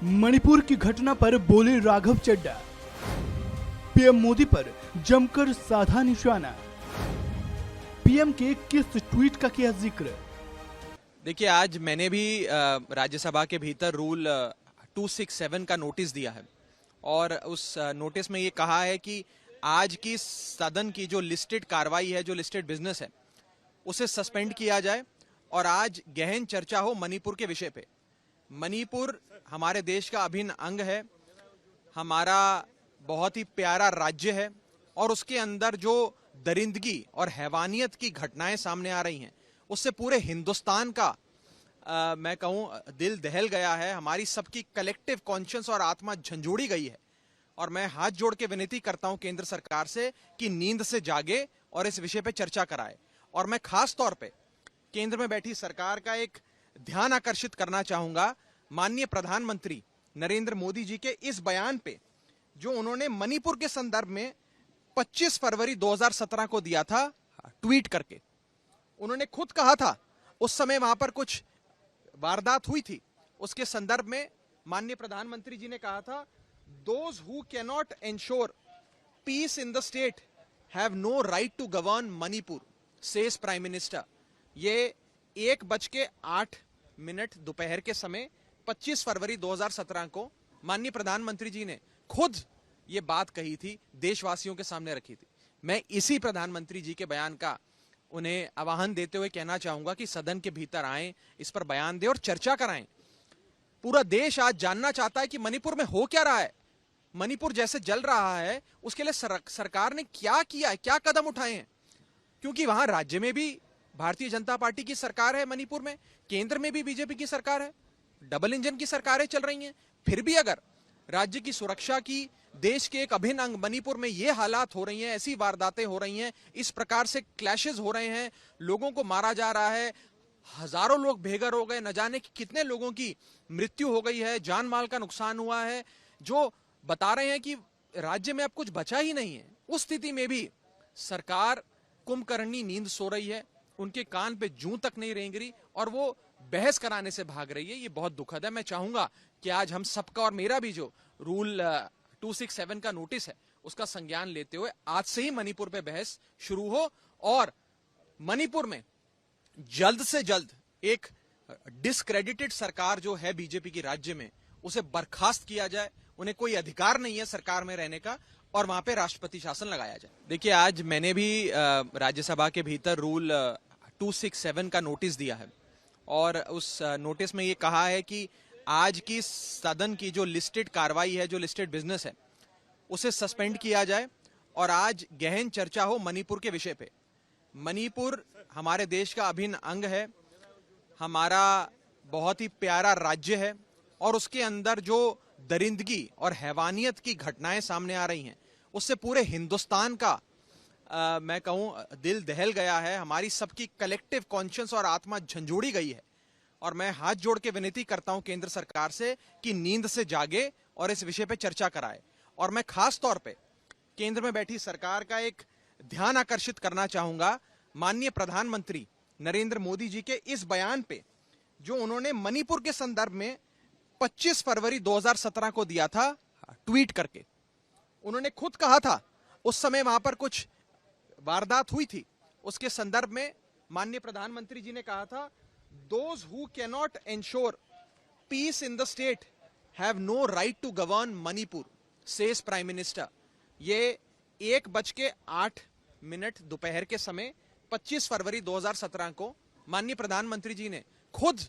मणिपुर की घटना पर बोले राघव चड्ढा। पीएम मोदी पर जमकर साधा निशाना। पीएम के किस ट्वीट का किया जिक्र। देखिए, आज मैंने भी राज्यसभा के भीतर रूल 267 का नोटिस दिया है और उस नोटिस में ये कहा है कि आज की सदन की जो लिस्टेड कार्रवाई है, जो लिस्टेड बिजनेस है, उसे सस्पेंड किया जाए और आज गहन चर्चा हो मणिपुर के विषय पे। मणिपुर हमारे देश का अभिन्न अंग है, हमारा बहुत ही प्यारा राज्य है और उसके अंदर जो दरिंदगी और हैवानियत की घटनाएं सामने आ रही हैं, उससे पूरे हिंदुस्तान का मैं कहूं दिल दहल गया है। हमारी सबकी कलेक्टिव कॉन्शियस और आत्मा झंझोड़ी गई है और मैं हाथ जोड़ के विनती करता हूं केंद्र सरकार से कि नींद से जागे और इस विषय पे चर्चा कराए। और मैं खास तौर पे केंद्र में बैठी सरकार का एक ध्यान आकर्षित करना चाहूंगा माननीय प्रधानमंत्री नरेंद्र मोदी जी के इस बयान पे, जो उन्होंने मणिपुर के संदर्भ में 25 फरवरी 2017 को दिया था ट्वीट करके। उन्होंने खुद कहा था, उस समय वहां पर कुछ वारदात हुई थी, उसके संदर्भ में माननीय प्रधानमंत्री जी ने कहा था, those who cannot ensure peace in the state have no right to govern Manipur, says prime minister. ये 1:08 दोपहर के समय 25 फरवरी 2017 को माननीय प्रधानमंत्री जी ने खुद ये बात कही थी, देशवासियों के सामने रखी थी। मैं इसी प्रधानमंत्री जी के बयान का उन्हें आह्वान देते हुए कहना चाहूंगा कि सदन के भीतर आएं, इस पर बयान दें और चर्चा कराएं। पूरा देश आज जानना चाहता है कि मणिपुर में हो क्या रहा है। मणिपुर जैसे जल रहा है, उसके लिए सरकार ने क्या किया है, क्या कदम उठाए हैं। क्योंकि वहां राज्य में भी भारतीय जनता पार्टी की सरकार है, मणिपुर में केंद्र में भी बीजेपी की सरकार है, डबल इंजन की सरकारें चल रही हैं। फिर भी अगर राज्य की सुरक्षा की, देश के एक अभिन्न अंग मणिपुर में ये हालात हो रही हैं, ऐसी वारदातें हो रही हैं, इस प्रकार से क्लैशेस हो रहे हैं, लोगों को मारा जा रहा है, हजारों लोग बेघर हो गए, न जाने कितने लोगों की मृत्यु हो गई है, जान माल का नुकसान हुआ है, जो बता रहे हैं कि राज्य में अब कुछ बचा ही नहीं है। उस स्थिति में भी सरकार कुंभकर्णी नींद सो रही है, उनके कान पे जूं तक नहीं रेंग रही और वो बहस कराने से भाग रही है। ये बहुत दुखद है। मैं चाहूंगा कि आज हम सबका और मेरा भी जो रूल 267 का नोटिस है, उसका संज्ञान लेते हुए आज से ही मणिपुर पे बहस शुरू हो और मणिपुर में जल्द से जल्द एक डिस्क्रेडिटेड सरकार जो है बीजेपी की राज्य में, उसे बर्खास्त किया जाए। उन्हें कोई अधिकार नहीं है सरकार में रहने का और वहां पे राष्ट्रपति शासन लगाया जाए। देखिए, आज मैंने भी राज्यसभा के भीतर रूल 267 का नोटिस दिया है और उस नोटिस में ये कहा है कि आज की सदन की जो लिस्टेड कार्रवाई है, जो लिस्टेड बिजनेस है, उसे सस्पेंड किया जाए और आज गहन चर्चा हो मणिपुर के विषय पे। मणिपुर हमारे देश का अभिन्न अंग है, हमारा बहुत ही प्यारा राज्य है और उसके अंदर जो दरिंदगी और हैवानियत की घटनाएं सामने आ रही हैं, उससे पूरे हिंदुस्तान का मैं कहूं दिल दहल गया है। हमारी सबकी कलेक्टिव कॉन्शियस और आत्मा झंझोड़ी गई है और मैं हाथ जोड़ के विनती करता हूं केंद्र सरकार से कि नींद से जागे और इस विषय पे चर्चा कराए। और मैं खास तौर पे केंद्र में बैठी सरकार का एक ध्यान आकर्षित करना चाहूंगा माननीय प्रधानमंत्री नरेंद्र मोदी जी के इस बयान पे, जो उन्होंने मणिपुर के संदर्भ में 25 फरवरी 2017 को दिया था ट्वीट करके। उन्होंने खुद कहा था, उस समय वहां पर कुछ वारदात हुई थी, उसके संदर्भ में माननीय प्रधानमंत्री जी ने कहा था, those who cannot ensure peace in the state have no right to govern Manipur, says prime minister. ये 1:08 दोपहर के समय 25 फरवरी 2017 को माननीय प्रधानमंत्री जी ने खुद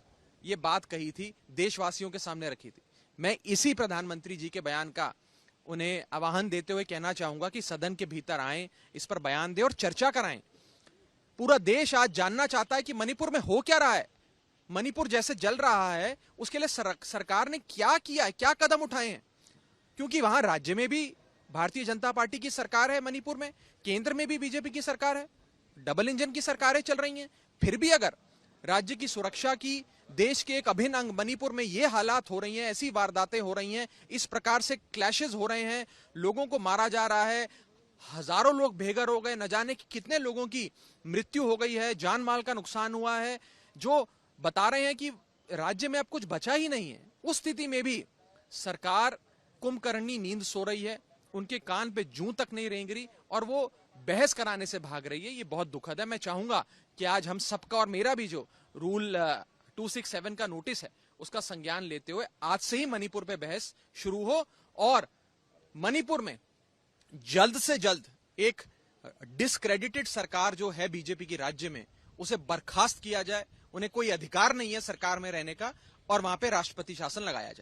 ये बात कही थी, देशवासियों के सामने रखी थी। मैं इसी प्रधानमंत्री जी के बयान का उन्हें आह्वान देते हुए कहना चाहूंगा कि सदन के भीतर आएं, इस पर बयान दें और चर्चा कराएं। पूरा देश आज जानना चाहता है कि मणिपुर में हो क्या रहा है। मणिपुर जैसे जल रहा है, उसके लिए सरकार ने क्या किया है, क्या कदम उठाए हैं। क्योंकि वहां राज्य में भी भारतीय जनता पार्टी की सरकार है, मणिपुर में केंद्र में भी बीजेपी की सरकार है, डबल इंजन की सरकारें चल रही हैं। फिर भी अगर राज्य की सुरक्षा की, देश के एक अभिन्न अंग मणिपुर में ये हालात हो रही हैं, ऐसी वारदातें हो रही हैं, इस प्रकार से क्लैशेस हो रहे हैं, लोगों को मारा जा रहा है, हजारों लोग बेघर हो गए, न जाने कितने लोगों की मृत्यु हो गई है, जान माल का नुकसान हुआ है, जो बता रहे हैं कि राज्य में अब कुछ बचा ही नहीं है। उस स्थिति में भी सरकार कुंभकर्णी नींद सो रही है, उनके कान पे जूं तक नहीं रेंग रही और वो बहस कराने से भाग रही है। ये बहुत दुखद है। मैं चाहूंगा कि आज हम सबका और मेरा भी जो रूल 267 का नोटिस है उसका संज्ञान लेते हुए आज से ही मणिपुर पे बहस शुरू हो और मणिपुर में जल्द से जल्द एक डिस्क्रेडिटेड सरकार जो है बीजेपी की राज्य में, उसे बर्खास्त किया जाए। उन्हें कोई अधिकार नहीं है सरकार में रहने का और वहां पे राष्ट्रपति शासन लगाया जाए।